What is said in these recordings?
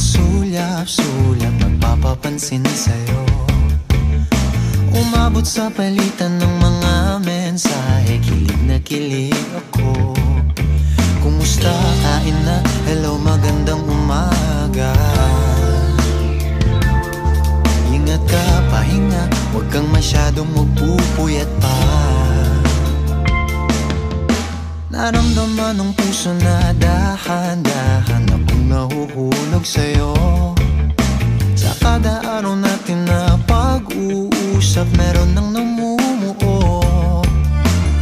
Sulyap-sulyap nagpapapansin sa'yo. Umabot sa palitan ng mga mensahe, kilig na kilig ako. Kumusta, kain na, hello, magandang umaga. Ingat ka, pahinga, huwag kang masyadong magpupuyat pa. Naramdaman ng puso na dahan-dahan akong nahuhulog sa'yo. Sa kada araw natin na pag-uusap, meron nang namumuo.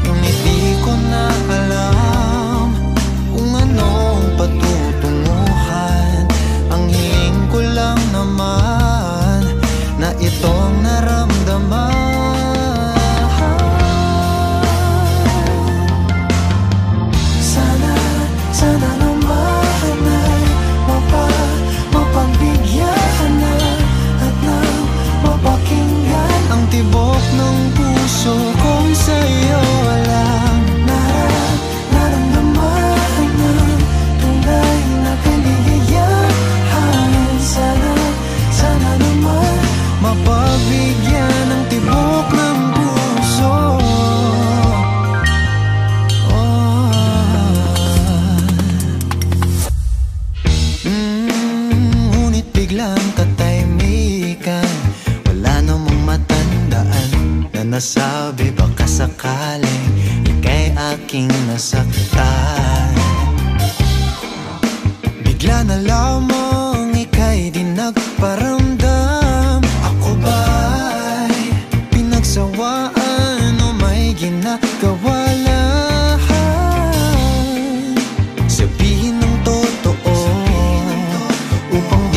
Ngunit di ko na alam kung anong patutunguhan. Ang hiling ko lang naman na itong naramdaman. Sana naman ay mapagbigyan na at nang mapakinggan ang tibok ng puso kong sa'yo lang naramdaman ng tunay na kaligayahan. Sana naman mapagbigyan ng tibok ng puso. Biglang katahimikan, wala namang matandaan na nasabi baka sakaling ika'y aking nasaktan. Bigla na lamang ika'y di nagparamdam. Ako ba'y pinagsawaan o may ginagawa lang? Sabihin ng totoo upang